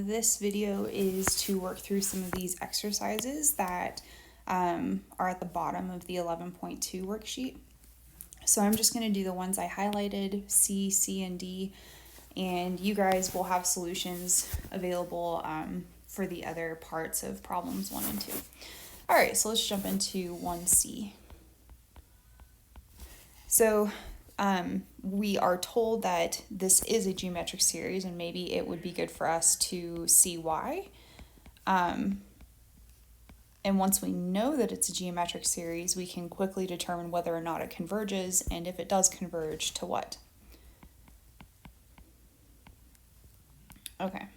This video is to work through some of these exercises that are at the bottom of the 11.2 worksheet. So I'm just going to do the ones I highlighted, C, C, and D, and you guys will have solutions available for the other parts of problems 1 and 2. All right, so let's jump into 1C. So we are told that this is a geometric series, and maybe it would be good for us to see why. And once we know that it's a geometric series, we can quickly determine whether or not it converges, and if it does converge, to what. Okay,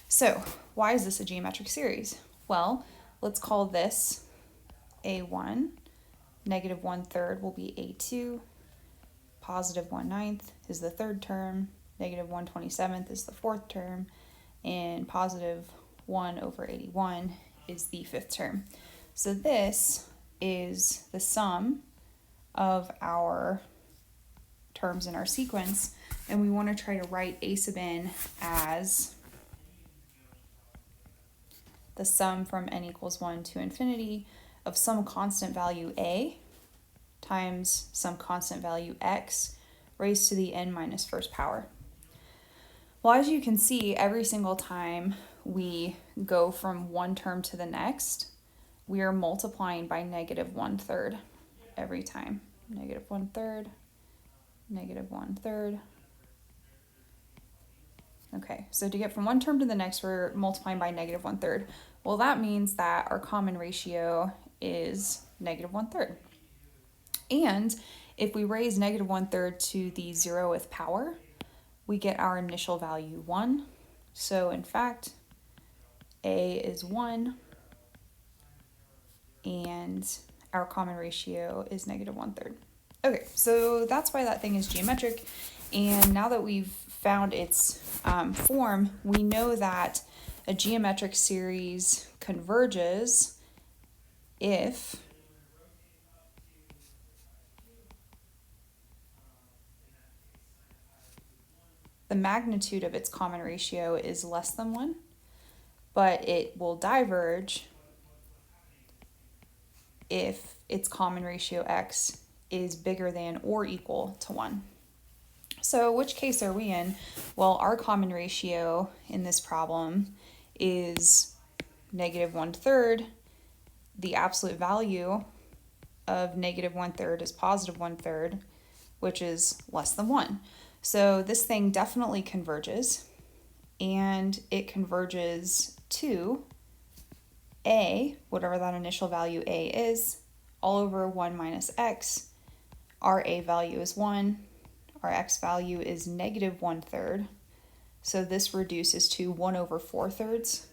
so why is this a geometric series? Well, let's call this A1, negative 1/3 will be A2, positive 1/9 is the third term, negative 1/27 is the fourth term, and positive 1/81 is the fifth term. So this is the sum of our terms in our sequence, and we want to try to write A sub n as the sum from n equals 1 to infinity of some constant value a times some constant value x raised to the n minus first power. Well, as you can see, every single time we go from one term to the next, we are multiplying by negative 1/3 every time. Negative 1/3, negative 1/3. Okay, so to get from one term to the next, we're multiplying by negative 1/3. Well, that means that our common ratio is negative 1/3. And if we raise negative 1/3 to the 0th power, we get our initial value 1. So in fact, A is 1, and our common ratio is negative 1/3. Okay, so that's why that thing is geometric. And now that we've found its form, we know that a geometric series converges if the magnitude of its common ratio is less than 1, but it will diverge if its common ratio x is bigger than or equal to 1. So which case are we in? Well, our common ratio in this problem is negative 1/3. The absolute value of negative 1/3 is positive 1/3, which is less than 1. So this thing definitely converges, and it converges to a, whatever that initial value a is, all over 1 minus x. Our a value is 1. Our x value is negative 1/3. So this reduces to 1/4,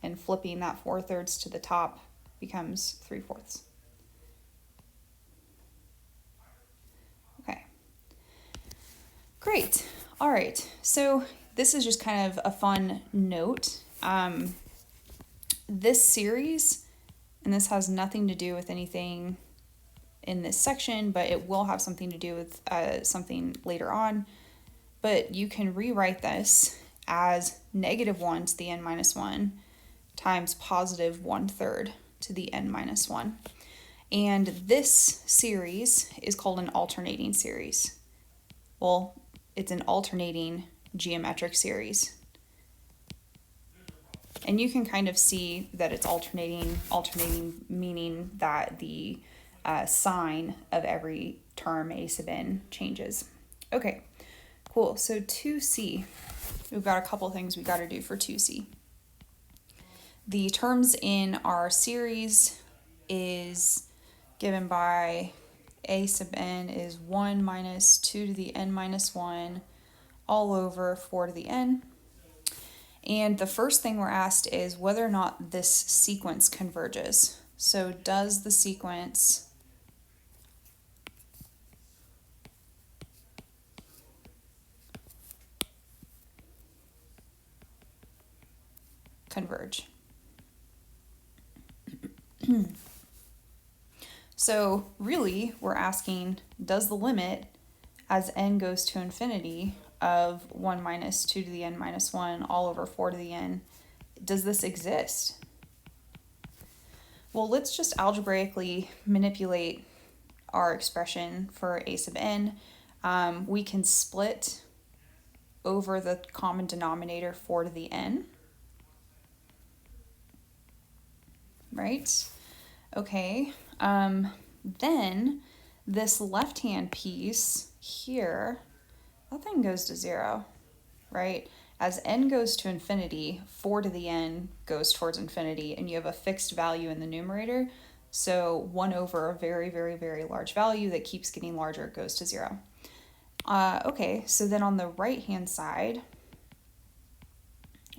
and flipping that 4/3 to the top becomes 3/4. Okay. Great. All right. So this is just kind of a fun note. This series, and this has nothing to do with anything in this section, but it will have something to do with something later on. But you can rewrite this as negative 1 to the n minus 1 times positive 1/3 to the n minus 1. And this series is called an alternating series. Well, it's an alternating geometric series. And you can kind of see that it's alternating meaning that the sign of every term a sub n changes. Okay, cool. So 2C, we've got a couple things we got to do for 2C. The terms in our series is given by a sub n is 1 minus 2 to the n minus 1 all over 4 to the n. And the first thing we're asked is whether or not this sequence converges. So does the sequence converge? So really, we're asking, does the limit as n goes to infinity of 1 minus 2 to the n minus 1 all over 4 to the n, does this exist? Well, let's just algebraically manipulate our expression for a sub n. We can split over the common denominator 4 to the n, right? Okay, then this left-hand piece here, that thing goes to 0, right? As n goes to infinity, 4 to the n goes towards infinity, and you have a fixed value in the numerator, so 1 over a very, very, very large value that keeps getting larger goes to 0. Okay, so then on the right-hand side,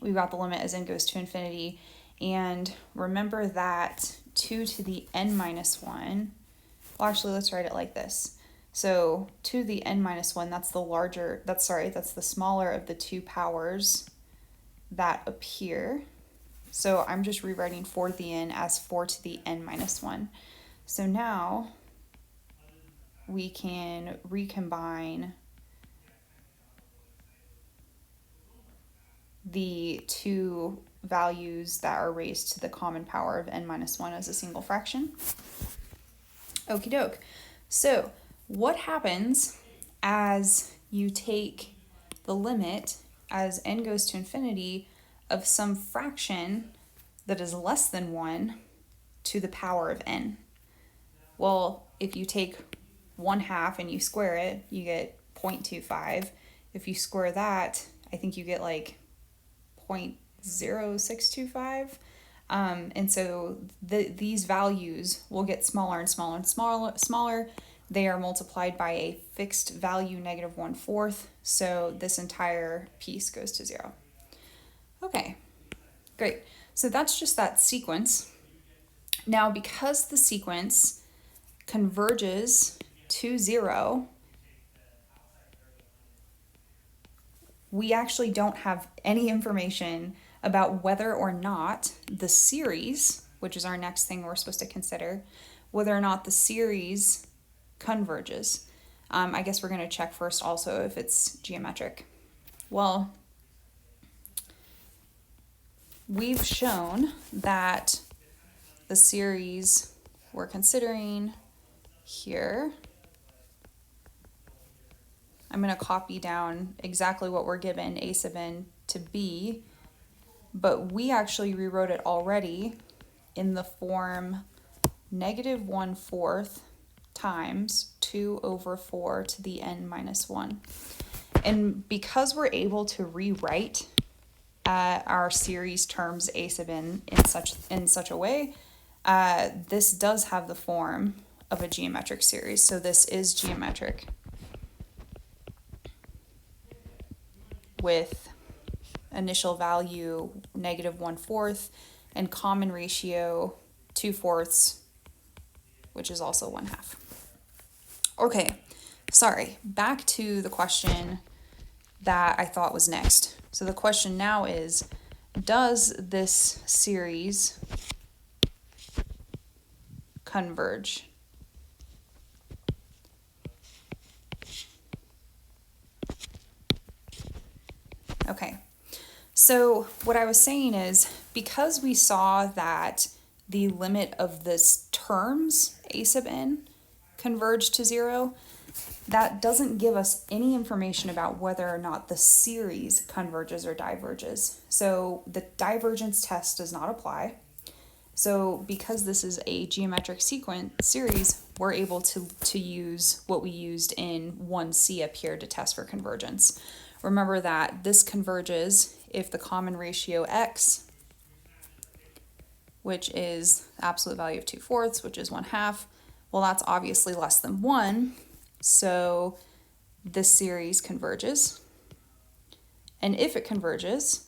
we've got the limit as n goes to infinity, and remember that 2 to the n minus 1, well, actually, let's write it like this. So 2 to the n minus 1, that's the smaller of the two powers that appear. So I'm just rewriting 4 to the n as 4 to the n minus 1. So now we can recombine the two values that are raised to the common power of n minus 1 as a single fraction. Okie doke. So what happens as you take the limit as n goes to infinity of some fraction that is less than 1 to the power of n? Well, if you take 1/2 and you square it, you get 0.25. If you square that, I think you get like 0.0625. And so these values will get smaller and smaller and smaller. They are multiplied by a fixed value, -1/4. So this entire piece goes to 0. Okay, great. So that's just that sequence. Now, because the sequence converges to 0, we actually don't have any information about whether or not the series, which is our next thing we're supposed to consider, whether or not the series converges. I guess we're going to check first also if it's geometric. Well, we've shown that the series we're considering here, I'm going to copy down exactly what we're given a sub n to be, but we actually rewrote it already in the form -1/4 times 2 over 4 to the n minus 1. And because we're able to rewrite our series terms a sub n in such a way, this does have the form of a geometric series. So this is geometric with initial value -1/4 and common ratio 2/4, which is also 1/2. Okay, sorry, back to the question that I thought was next. So the question now is, does this series converge? Okay, so what I was saying is, because we saw that the limit of this terms, a sub n, converge to 0, that doesn't give us any information about whether or not the series converges or diverges. So the divergence test does not apply. So because this is a geometric series, we're able to use what we used in 1C up here to test for convergence. Remember that this converges if the common ratio x, which is the absolute value of 2/4, which is 1/2, well, that's obviously less than 1, so this series converges. And if it converges,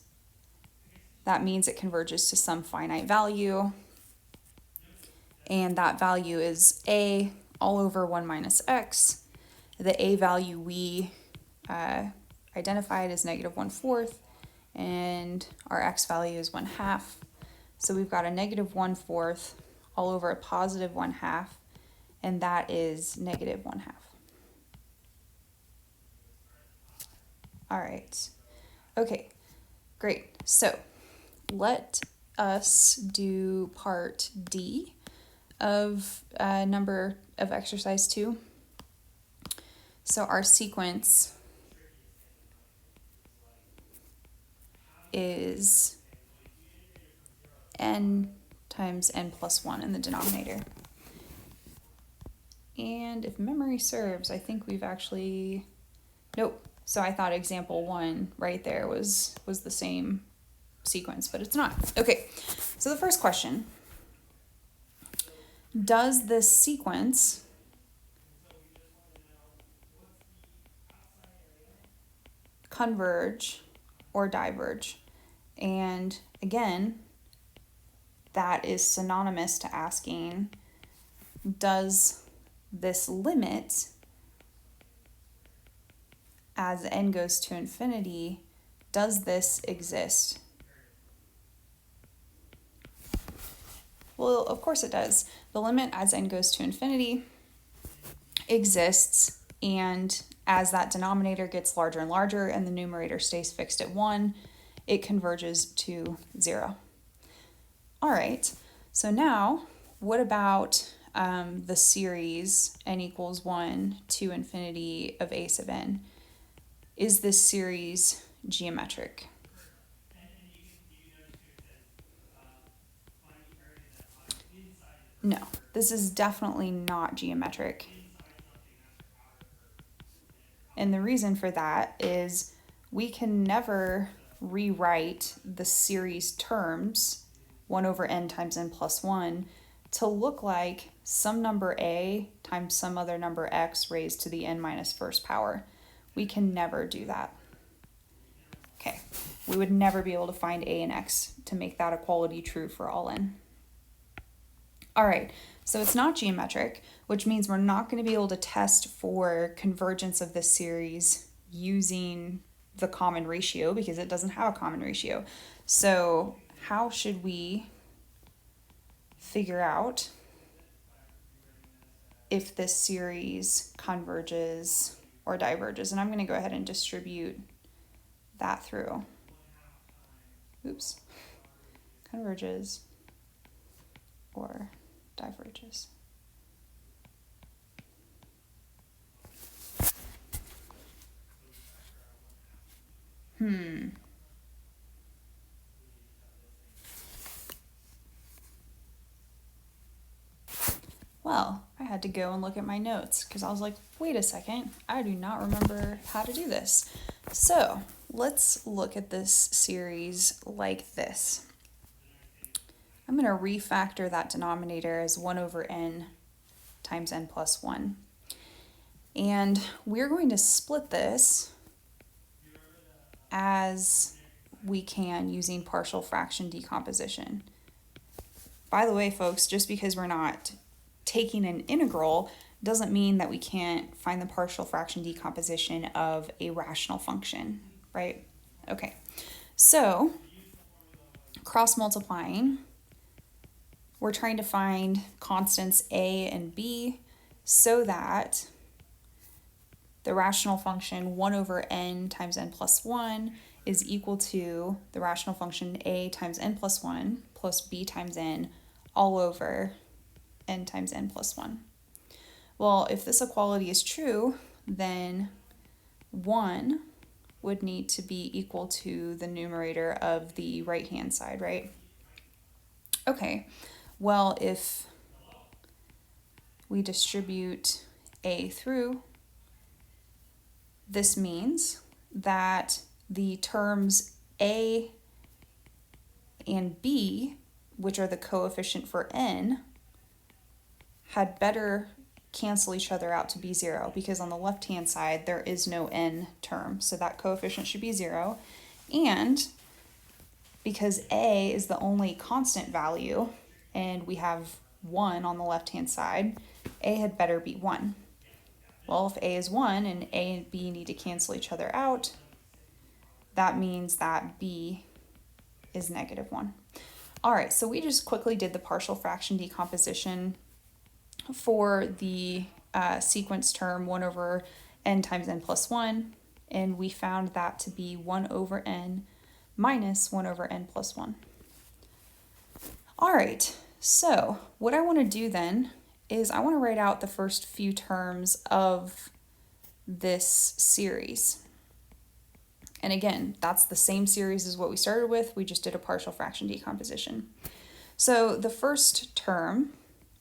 that means it converges to some finite value, and that value is a all over 1 minus x. The a value we identified is -1/4, and our x value is 1/2. So we've got a -1/4 all over a positive 1/2, and that is -1/2. All right. Okay, great. So let us do part D of number of exercise 2. So our sequence is n times n plus 1 in the denominator. And if memory serves, I think we've actually, nope. So I thought example 1 right there was the same sequence, but it's not. Okay, so the first question, does this sequence converge or diverge? And again, that is synonymous to asking, does this limit as n goes to infinity, does this exist? Well, of course it does. The limit as n goes to infinity exists, and as that denominator gets larger and larger and the numerator stays fixed at 1, it converges to 0. All right, so now what about the series n equals 1 to infinity of a sub n? Is this series geometric? No, this is definitely not geometric. And the reason for that is we can never rewrite the series terms 1 over n times n plus 1 to look like some number a times some other number x raised to the n minus first power. We can never do that. Okay, we would never be able to find a and x to make that equality true for all n. All right, so it's not geometric, which means we're not going to be able to test for convergence of this series using the common ratio because it doesn't have a common ratio. So how should we figure out if this series converges or diverges? And I'm going to go ahead and distribute that through. Oops. Converges or diverges. Well, I had to go and look at my notes because I was like, wait a second, I do not remember how to do this. So let's look at this series like this. I'm going to refactor that denominator as 1 over n times n plus 1. And we're going to split this as we can using partial fraction decomposition. By the way, folks, just because we're not taking an integral doesn't mean that we can't find the partial fraction decomposition of a rational function, right? Okay, so cross multiplying, we're trying to find constants a and b so that the rational function 1 over n times n plus 1 is equal to the rational function a times n plus 1 plus b times n all over n times n plus 1. Well, if this equality is true, then 1 would need to be equal to the numerator of the right-hand side, right? Okay, well, if we distribute a through, this means that the terms a and b, which are the coefficient for n, had better cancel each other out to be 0 because on the left-hand side there is no n term, so that coefficient should be 0. And because a is the only constant value and we have 1 on the left-hand side, a had better be 1. Well, if a is 1 and a and b need to cancel each other out, that means that b is -1. All right, so we just quickly did the partial fraction decomposition for the sequence term 1 over n times n plus 1. and we found that to be 1 over n minus 1 over n plus 1. All right, so what I want to do then is I want to write out the first few terms of this series. And again, that's the same series as what we started with. We just did a partial fraction decomposition. So the first term,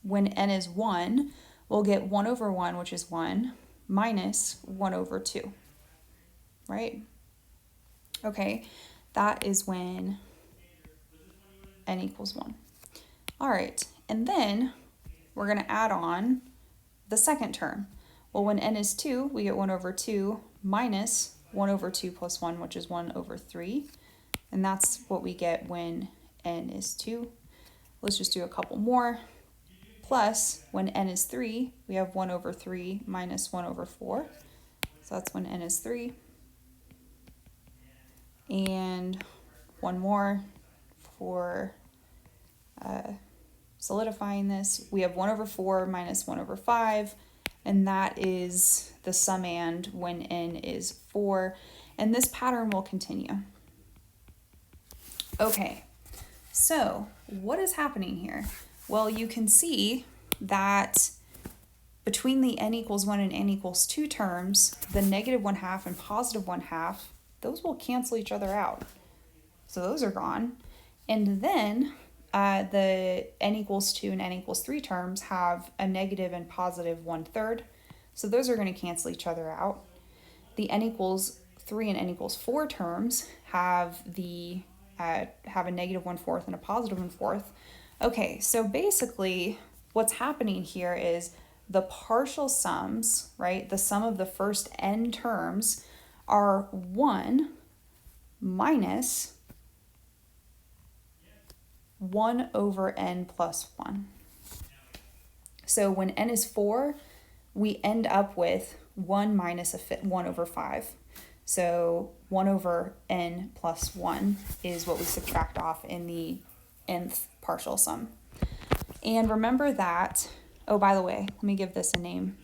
when n is 1, we'll get 1 over 1, which is 1, minus 1 over 2, right? Okay, that is when n equals 1. All right, and then we're going to add on the second term. Well, when n is 2, we get 1 over 2 minus 1 over 2 plus 1, which is 1 over 3. And that's what we get when n is 2. Let's just do a couple more. Plus, when n is 3, we have 1 over 3 minus 1 over 4. So that's when n is 3. And one more for solidifying this. We have 1 over 4 minus 1 over 5. And that is the summand when n is 4. And this pattern will continue. Okay, so what is happening here? Well, you can see that between the n equals 1 and n equals 2 terms, the negative 1/2 and positive 1/2, those will cancel each other out. So those are gone. And then the n equals 2 and n equals 3 terms have a negative and positive 1/3. So those are going to cancel each other out. The n equals 3 and n equals 4 terms have a negative 1/4 and a positive 1/4. Okay, so basically what's happening here is the partial sums, right? The sum of the first n terms are 1 minus 1 over n plus 1. So when n is 4, we end up with 1 minus 1 over 5. So 1 over n plus 1 is what we subtract off in the nth partial sum. And remember that, oh, by the way, let me give this a name.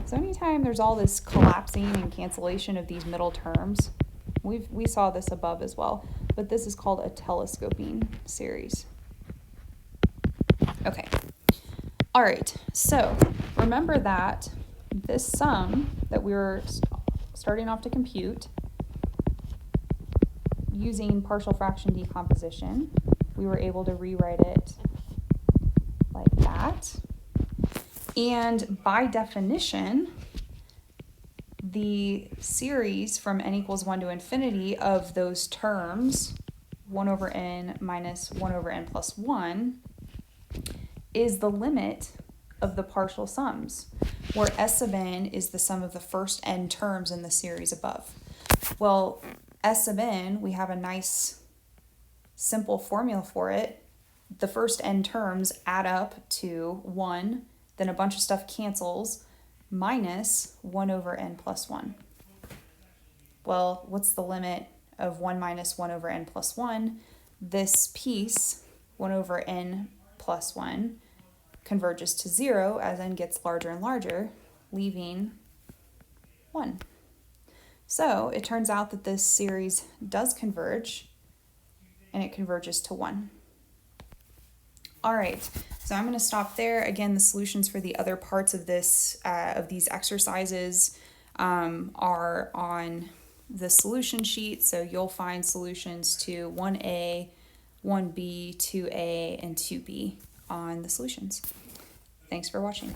So anytime there's all this collapsing and cancellation of these middle terms, we saw this above as well, but this is called a telescoping series. Okay, all right, so remember that this sum that we were starting off to compute using partial fraction decomposition, we were able to rewrite it like that. And by definition, the series from n equals 1 to infinity of those terms, 1 over n minus 1 over n plus 1, is the limit of the partial sums, where S sub n is the sum of the first n terms in the series above. Well, S sub n, we have a nice simple formula for it. The first n terms add up to 1, then a bunch of stuff cancels, minus 1 over n plus 1. Well, what's the limit of 1 minus 1 over n plus 1? This piece, 1 over n plus 1, converges to 0 as n gets larger and larger, leaving 1. So it turns out that this series does converge, and it converges to 1. All right, so I'm going to stop there. Again, the solutions for the other parts of this of these exercises are on the solution sheet. So you'll find solutions to 1A, 1B, 2A, and 2B on the solutions. Thanks for watching.